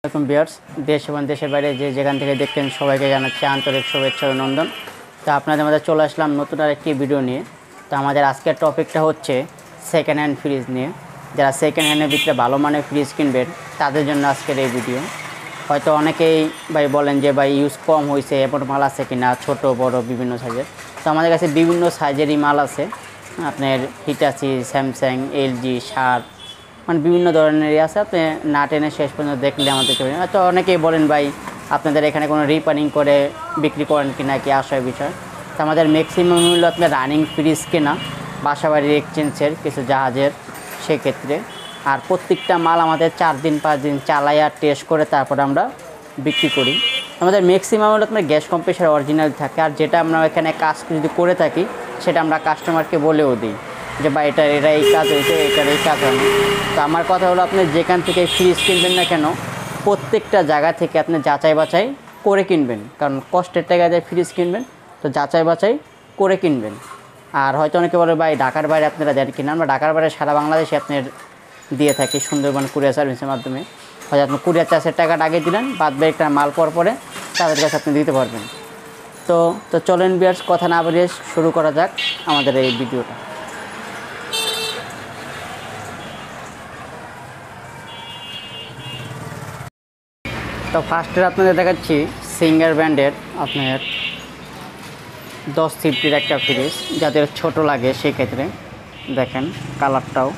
আসসালামু ভিউয়ার্স, দেশ এবং দেশের বাইরে যে যেখান থেকে দেখতেন সবাইকে জানাচ্ছি আন্তরিক শুভেচ্ছা ও অভিনন্দন। তো আপনাদের মধ্যে চলে আসলাম নতুন আরেকটি ভিডিও নিয়ে। তো আমাদের আজকের টপিকটা হচ্ছে সেকেন্ড হ্যান্ড ফ্রিজ নিয়ে। যারা সেকেন্ড হ্যান্ডের ভিতরে ভালো মানের ফ্রিজ কিনবেন তাদের জন্য আজকের এই ভিডিও। হয়তো অনেকেই ভাই বলেন যে ভাই ইউজ কম হয়েছে, এমন মাল আছে কি না, ছোটো বড় বিভিন্ন সাইজের। তো আমাদের কাছে বিভিন্ন সাইজেরই মাল আছে, আপনার হিটাচি, স্যামসাং, এলজি, শার্প, মানে বিভিন্ন ধরনেরই আছে। আপনি না টেনে শেষ পর্যন্ত দেখলে আমাদের চলে। হয়তো অনেকেই বলেন ভাই আপনাদের এখানে কোনো রিপেয়ারিং করে বিক্রি করেন কি না, কি আসার বিষয়। তো আমাদের ম্যাক্সিমাম হলো আপনার রানিং ফ্রিজ কেনা, বাসাবাড়ির এক্সচেঞ্জের, কিছু জাহাজের সেক্ষেত্রে। আর প্রত্যেকটা মাল আমাদের 4 দিন 5 দিন চালাইয়া টেস্ট করে তারপর আমরা বিক্রি করি। আমাদের ম্যাক্সিমাম হলো আপনার গ্যাস কম্প্রেসার অরিজিনাল থাকে, আর যেটা আমরা এখানে কাজ যদি করে থাকি সেটা আমরা কাস্টমারকে বলেও দিই যে ভাই এটা এই কাজ হয়েছে, এটার এই কাজ হয়নি। তো আমার কথা হলো আপনি যেখান থেকে ফ্রিজ কিনবেন না কেন, প্রত্যেকটা জায়গা থেকে আপনি যাচাই বাছাই করে কিনবেন, কারণ কষ্টের টাকা দিয়ে ফ্রিজ কিনবেন, তো যাচাই বাছাই করে কিনবেন। আর হয়তো অনেকে বলে ভাই ঢাকার বাইরে আপনারা দেন কিনা, আমরা ঢাকার বাইরে সারা বাংলাদেশে আপনার দিয়ে থাকি সুন্দরবন কুরিয়ার সার্ভিসের মাধ্যমে। হয়তো আপনি কুরিয়ার চার্জের টাকাটা আগে দিলেন, বাদ বাকি একটা মাল পরে তাদের কাছে আপনি দিতে পারবেন। তো চলেন ভিউয়ার্স, কথা না বাড়িয়ে শুরু করা যাক আমাদের এই ভিডিওটা। তো ফার্স্টে আপনাদের দেখাচ্ছি সিঙ্গার ব্র্যান্ডের আপনার 10 সিফটির একটা ফ্রিজ, যাদের ছোট লাগে সেক্ষেত্রে। দেখেন কালারটাও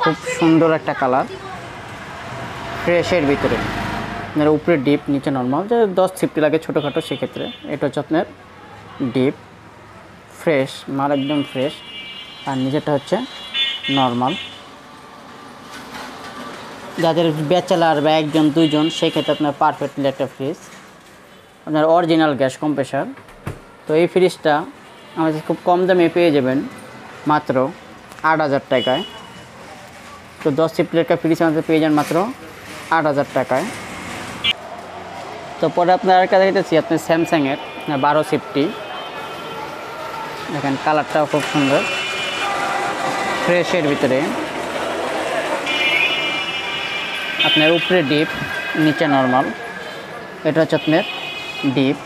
খুব সুন্দর একটা কালার, ফ্রেশের ভিতরে, আপনার উপরে ডিপ নিচে নর্মাল। যে 10 সিফটি লাগে ছোটোখাটো সেক্ষেত্রে এটা হচ্ছে আপনার ডিপ, ফ্রেশ মাল, একদম ফ্রেশ। আর নিচেটা হচ্ছে নর্মাল। যাদের ব্যাচেলার বা একজন দুইজন সেক্ষেত্রে আপনার পারফেক্টলি একটা ফ্রিজ, আপনার অরিজিনাল গ্যাস কম্প্রেসার। তো এই ফ্রিজটা আমাদের খুব কম দামে পেয়ে যাবেন, মাত্র 8,000 টাকায়। তো 10 সিফটের একটা ফ্রিজ আমাদের পেয়ে যান মাত্র 8,000 টাকায়। তো পরে আপনার আরেকটা দেখতেছি আপনার স্যামসাংয়ের 12 সিফটি। দেখেন কালারটাও খুব সুন্দর, ফ্রেশের ভিতরে, আপনার উপরে ডিপ নিচে নর্মাল। এটা হচ্ছে আপনার ডিপ,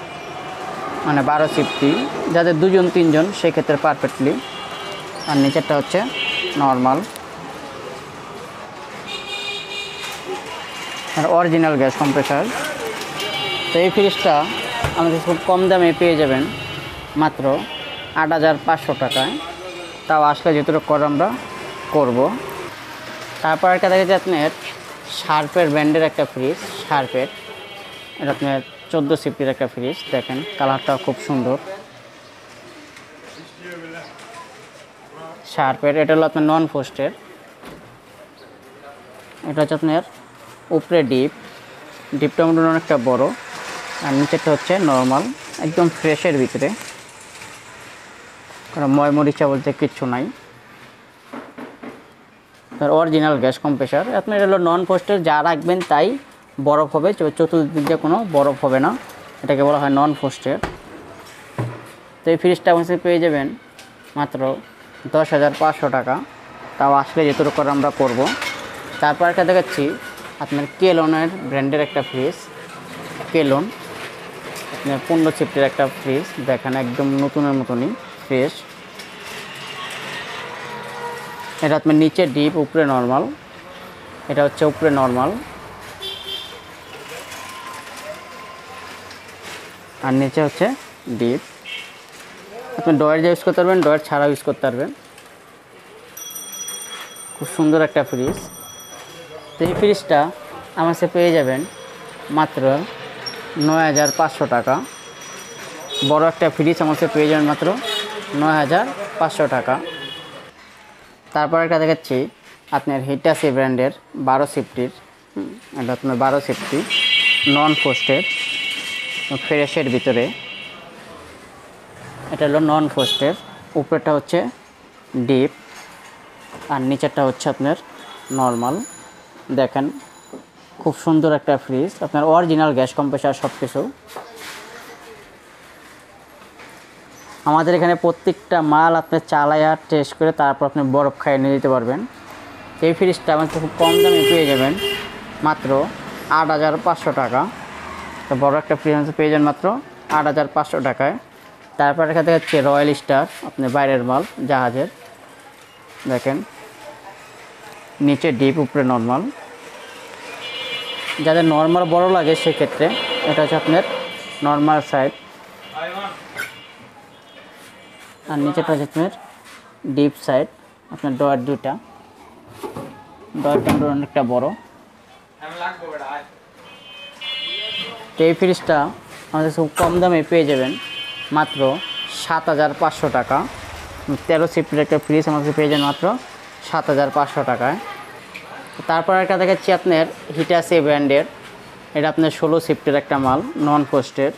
মানে 12 সিফটি, যাদের 2জন 3জন সেক্ষেত্রে পারফেক্টলি। আর নিচেরটা হচ্ছে নর্মাল। আর অরিজিনাল গ্যাস কম্প্রেসার। তো এই ফ্রিজটা আমাদের খুব কম দামে পেয়ে যাবেন মাত্র 8,500 টাকায়। তাও আসলে যতটুকু করে আমরা করব। তারপর একটা দেখেছি আপনার শার্পের ব্র্যান্ডের একটা ফ্রিজ, শার্পের। এটা আপনার 14 সিফটির একটা ফ্রিজ। দেখেন কালারটাও খুব সুন্দর, শার্পের। এটা হলো আপনার নন ফ্রস্টের। এটা হচ্ছে আপনার উপরে ডিপটা মধ্যে অনেকটা বড়, আর নিচেরটা হচ্ছে নর্মাল, একদম ফ্রেশের ভিতরে, কারণ ময়মরিচা বলতে কিচ্ছু নাই। Original gas compressor. আপনার এটা হলো নন ফ্রস্টের, যা রাখবেন তাই বরফ হবে, চতুর্দিক দিয়ে কোনো বরফ হবে না, এটাকে বলা হয় নন ফ্রস্টের। তো এই ফ্রিজটা আমাদের পেয়ে যাবেন মাত্র 10,500 টাকা। তাও আসলে যতটুকু করে আমরা করব। তারপর একটা দেখাচ্ছি আপনার কেলনের ব্র্যান্ডের একটা ফ্রিজ, কেলন, আপনার 15 সিফটের একটা ফ্রিজ। দেখেন একদম নতুনের মতনই ফ্রেশ। এটা আপনার নিচে ডিপ, উপরে নর্মাল। এটা হচ্ছে উপরে নর্মাল, আর নিচে হচ্ছে ডিপ। আপনি ডয়ের ইউজ করতে পারবেন, ডয়ের ছাড়াও ইউজ করতে পারবেন। খুব সুন্দর একটা ফ্রিজ। তো এই ফ্রিজটা আমার কাছে পেয়ে যাবেন মাত্র 9,500 টাকা। বড় একটা ফ্রিজ আমার কাছে পেয়ে যাবেন মাত্র 9,500 টাকা। তারপর একটা দেখাচ্ছি আপনার হিটাচি ব্র্যান্ডের 12 সিফটির। এটা আপনার 12 সিফটি, নন ফ্রস্টের, ফ্রেশের ভিতরে। এটা হলো নন ফ্রস্টের, উপরেটা হচ্ছে ডিপ, আর নিচেরটা হচ্ছে আপনার নর্মাল। দেখেন খুব সুন্দর একটা ফ্রিজ, আপনার অরিজিনাল গ্যাস কম্প্রেসার সব কিছু। আমাদের এখানে প্রত্যেকটা মাল আপনি চালায়া টেস্ট করে তারপর আপনি বরফ খাইয়ে নিয়ে যেতে পারবেন। এই ফ্রিজটা আমাদের খুব কম দামে পেয়ে যাবেন মাত্র 8,500 টাকা। তো বড় একটা ফ্রিজ আমাদের পেয়ে যান মাত্র 8,500 টাকায়। তারপর এখান থেকে হচ্ছে রয়্যাল স্টার, আপনি বাইরের মাল জাহাজের, দেখেন নিচে ডিপ উপরে নর্মাল। যাদের নর্মাল বড় লাগে সেক্ষেত্রে এটা হচ্ছে আপনার নর্মাল সাইড, আর নিচেটা হচ্ছে আপনার ডিপ সাইড। আপনার ডয়ার দুটা, ডয়ারটা অনেকটা বড়। তো এই ফ্রিজটা আমাদের খুব কম দামে পেয়ে যাবেন মাত্র 7,500 টাকা। 13 সিফটের একটা ফ্রিজ আমাদের পেয়ে যাবেন মাত্র 7,500 টাকায়। তারপর একটা দেখাচ্ছি আপনার হিটাসি ব্র্যান্ডের, এটা আপনার 16 সিফটের একটা মাল, নন ফ্রস্টের,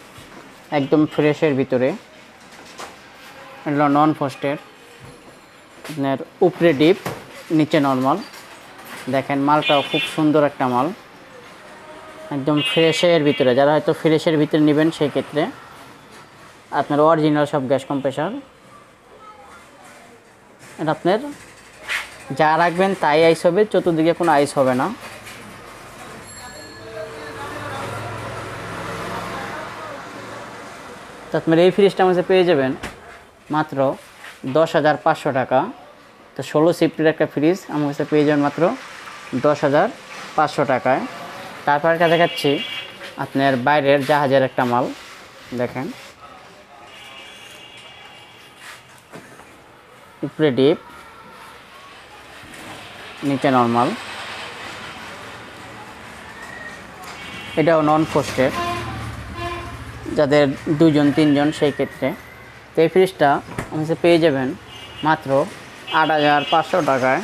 একদম ফ্রেশের ভিতরে। এটা নন ফ্রস্টের, আপনার উপরে ডিপ নিচে নর্মাল। দেখেন মালটাও খুব সুন্দর একটা মাল, একদম ফ্রেশের ভিতরে। যারা হয়তো ফ্রেশের ভিতরে নেবেন সেই ক্ষেত্রে আপনার অরিজিনাল সব গ্যাস কম্প্রেসার। এটা আপনার যা রাখবেন তাই আইস হবে, চতুর্দিকে কোনো আইস হবে না। তো আপনার এই ফ্রিজটা আমাদের পেয়ে যাবেন মাত্র 10,500 টাকা। তো 16 সিফটের একটা ফ্রিজ আমার কাছে পেয়ে যাবেন মাত্র 10,500 টাকায়। তারপর একটা দেখাচ্ছি আপনার বাইরের জাহাজের একটা মাল, দেখেন উপরে ডিপ নিচে নর্মাল। এটাও নন ফ্রস্টের, যাদের 2 জন 3 জন সেই ক্ষেত্রে। তো এই ফ্রিজটা আমাদের পেয়ে যাবেন মাত্র 8,500 টাকায়।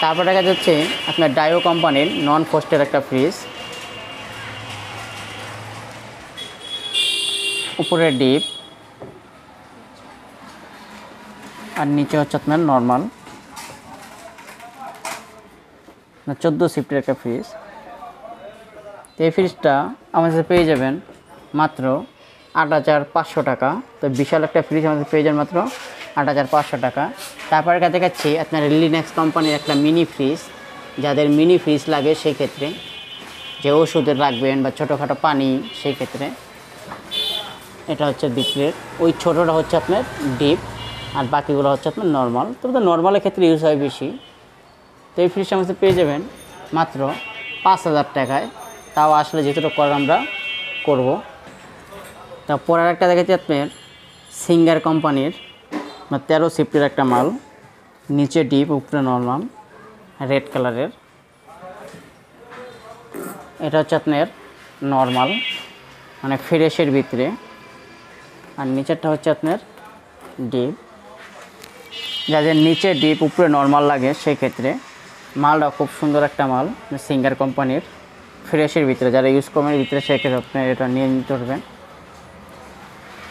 তারপর দেখা যাচ্ছে আপনার ডায়ো কোম্পানির নন ফ্রস্টের একটা ফ্রিজ, উপরে ডিপ আর নিচে হচ্ছে আপনার নর্মাল। 14 সিফটের একটা ফ্রিজ। এই ফ্রিজটা আমাদের পেয়ে যাবেন মাত্র 8,500 টাকা। তো বিশাল একটা ফ্রিজ আমাদের পেয়ে যাবেন মাত্র 8,500 টাকা। তারপরে দেখাচ্ছি আপনার লিনেক্স কোম্পানির একটা মিনি ফ্রিজ, যাদের মিনি ফ্রিজ লাগে সেই ক্ষেত্রে, যে ওষুধের রাখবেন বা ছোটোখাটো পানি, সেই ক্ষেত্রে এটা হচ্ছে ডিপের। ওই ছোটোটা হচ্ছে আপনার ডিপ আর বাকিগুলো হচ্ছে আপনার নর্মাল। তবে নর্মালের ক্ষেত্রে ইউজ হয় বেশি। তো এই ফ্রিজটা আমাদের পেয়ে যাবেন মাত্র 5,000 টাকায়। তাও আসলে যেটুকু করার আমরা করব। তারপর একটা দেখাচ্ছি আপনার সিঙ্গার কোম্পানির 13 সিফটের একটা মাল, নিচে ডিপ উপরে নর্মাল, রেড কালারের। এটা হচ্ছে আপনার নর্মাল মানে ফ্রেশের ভিতরে, আর নিচেরটা হচ্ছে আপনার ডিপ। যাদের নিচে ডিপ উপরে নর্মাল লাগে সেই ক্ষেত্রে মালটা খুব সুন্দর একটা মাল, সিঙ্গার কোম্পানির ফ্রেশের ভিতরে। যারা ইউজ কমের ভিতরে সেক্ষেত্রে আপনি এটা নিয়ে নিতে পারবেন।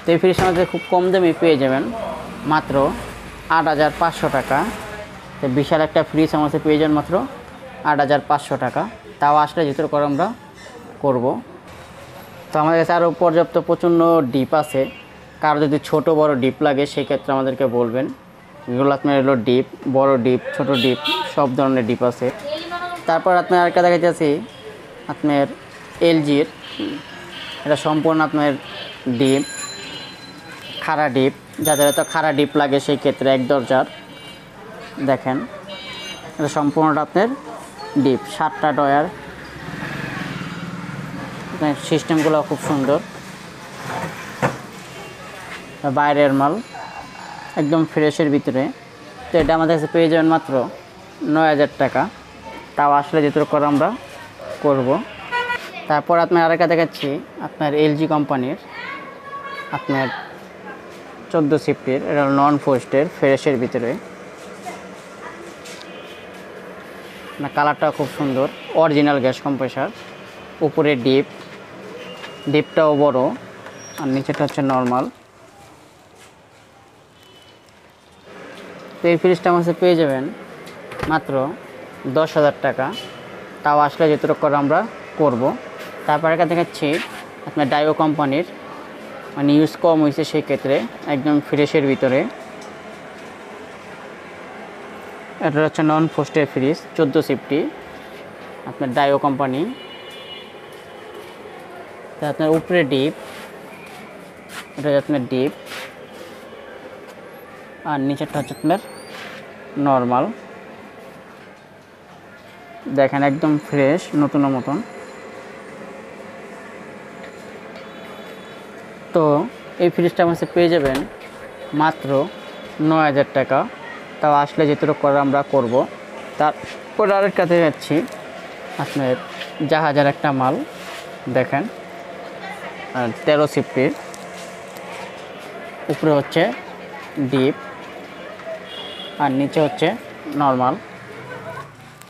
তো এই ফ্রিজটা আমাদের খুব কম দামে পেয়ে যাবেন মাত্র 8,500 টাকা। তো বিশাল একটা ফ্রিজ আমাদের পেয়ে যাবেন মাত্র 8,500 টাকা। তাও আসলে যেতে করে আমরা করব। তো আমাদের কাছে আরও পর্যাপ্ত প্রচণ্ড ডিপ আছে। কারো যদি ছোট বড় ডিপ লাগে সেক্ষেত্রে আমাদেরকে বলবেন। এগুলো আপনার হলো ডিপ, বড় ডিপ, ছোট ডিপ, সব ধরনের ডিপ আছে। তারপর আপনার আরেকটা দেখাচ্ছি আপনার এলজির, এটা সম্পূর্ণ আপনার ডিপ, খাড়া ডিপ। যাদের হয়তো খাড়া ডিপ লাগে সেই ক্ষেত্রে 1 দরজার, দেখেন এটা সম্পূর্ণটা আপনার ডিপ, 7টা ডয়ার। সিস্টেমগুলো খুব সুন্দর, বাইরের মাল একদম ফ্রেশের ভিতরে। তো এটা আমাদের কাছে পেয়ে যাবেন মাত্র 9,000 টাকা। তাও আসলে যেটুকু করে আমরা করব। তারপর আপনার আরেকটা দেখাচ্ছি আপনার এলজি কোম্পানির আপনার 14 সিফটের, এটা নন ফ্রস্টের ফ্রেশের ভিতরে। না কালারটা খুব সুন্দর, অরিজিনাল গ্যাস কম্প্রেসার। উপরে ডিপ, ডিপটাও বড় আর নিচেটা হচ্ছে নর্মাল। তো এই ফ্রিজটা আমাদের পেয়ে যাবেন মাত্র 10,000 টাকা। তাও আসলে যেটুকু করে আমরা করব। তারপরে একটা দেখাচ্ছি আপনার ডায়ো কোম্পানির, মানে ইউজ কম হয়েছে সেই ক্ষেত্রে একদম ফ্রেশের ভিতরে। এটা হচ্ছে নন ফ্রস্টের ফ্রিজ, 14 সিফটি, আপনার ডায়ো কোম্পানি। তো আপনার উপরে ডিপ, এটা হচ্ছে আপনার ডিপ, আর নিচেরটা হচ্ছে আপনার নর্মাল। দেখেন একদম ফ্রেশ, নতুনের মতন। তো এই ফ্রিজটা আমার কাছে পেয়ে যাবেন মাত্র 9,000 টাকা। তাও আসলে যেটুকু করা আমরা করব। তারপর আরেক কাছে যাচ্ছি, আপনার জাহাজের একটা মাল দেখেন, 13 সিফটির, উপরে হচ্ছে ডিপ আর নিচে হচ্ছে নর্মাল।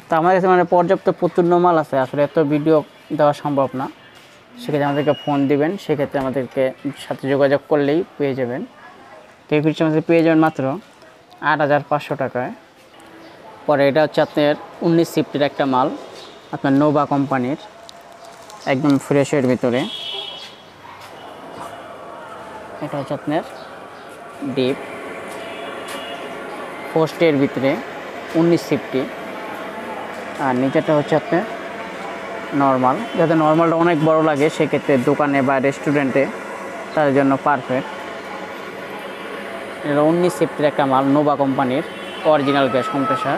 তো আমার কাছে মানে পর্যাপ্ত প্রচুর মাল আছে, আসলে এত ভিডিও দেওয়া সম্ভব না। সেক্ষেত্রে আমাদেরকে ফোন দিবেন, সেক্ষেত্রে আমাদেরকে সাথে যোগাযোগ করলেই পেয়ে যাবেন। তো এই ফ্রিজটা আমাদের পেয়ে যাবেন মাত্র 8,500 টাকায়। পরে এটা হচ্ছে আপনার 19 সিফটির একটা মাল, আপনার নোভা কোম্পানির, একদম ফ্রেশের ভিতরে। এটা হচ্ছে আপনার ডিপ, পোস্টের ভিতরে 19 সিফটি, আর নিচেটা হচ্ছে আপনার নর্মাল। যাতে নর্মালটা অনেক বড় লাগে, সেক্ষেত্রে দোকানে বা রেস্টুরেন্টে তাদের জন্য পারফেক্ট। এটা 19 সিফটির একটা মাল, নোভা কোম্পানির, অরিজিনাল গ্যাস কম্প্রেসার।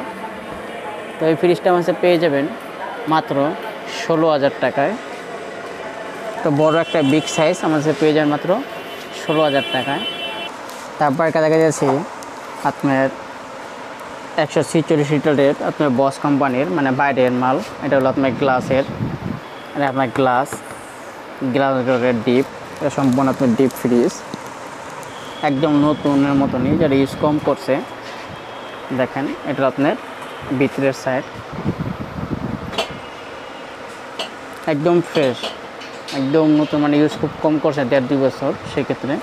তো এই ফ্রিজটা আমাদের পেয়ে যাবেন মাত্র 16,000 টাকায়। তো বড় একটা বিগ সাইজ আমাদের পেয়ে যাবেন মাত্র 16,000 টাকায়। তারপর দেখা যাচ্ছে আপনার 146 লিটারের আপনার বস কোম্পানির, মানে বাইরের মাল। এটা হলো আপনার গ্লাসের, এটা আপনার গ্লাসের ডিপ। এটা সম্পূর্ণ আপনার ডিপ ফ্রিজ, একদম নতুনের মতনই, যারা ইউজ কম করছে। দেখেন এটা আপনার ভিতরের সাইড, একদম ফ্রেশ, একদম নতুন, মানে ইউজ খুব কম করছে, 1.5-2 বছর। সেক্ষেত্রে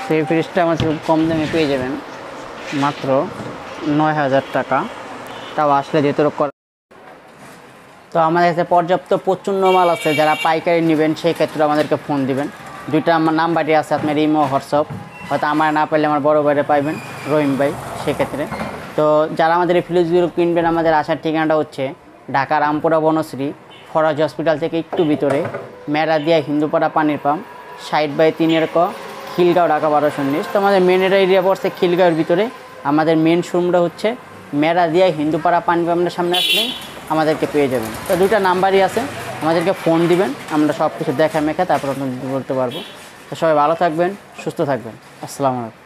সেই ফ্রিজটা আমার খুব কম দামে পেয়ে যাবেন মাত্র 9,000 টাকা। তাও আসলে যেটুকু। তো আমাদের কাছে পর্যাপ্ত প্রচুর মাল আছে, যারা পাইকারি নেবেন সেই ক্ষেত্রে আমাদেরকে ফোন দিবেন। দুইটা আমার নাম্বারই আছে, আপনার ইমো, হোয়াটসঅ্যাপ। হয়তো আমার না পাইলে আমার বড় ভাইরে পাইবেন, রহিম ভাই, সেক্ষেত্রে। তো যারা আমাদের এই ফ্রিজগুলো কিনবেন, আমাদের আসার ঠিকানাটা হচ্ছে ঢাকা রামপুরা বনশ্রী ফরাজ হসপিটাল থেকে একটু ভিতরে, মেরাদিয়া হিন্দুপাড়া পানির পাম্প, 60/3 ক, খিলগাঁও, ঢাকা 1219। তো আমাদের মেন এরিয়া পড়ছে খিলগাঁওয়ের ভিতরে। আমাদের মেন শোরুমটা হচ্ছে মেরাদিয়া হিন্দুপাড়া পানি পাম্পের সামনে আসলে আমাদেরকে পেয়ে যাবেন। তো দুইটা নাম্বারই আছে, আমাদেরকে ফোন দিবেন, আমরা সব কিছু দেখা মেখে তারপর আপনাদের বলতে পারবো। তো সবাই ভালো থাকবেন, সুস্থ থাকবেন। আসসালামু আলাইকুম।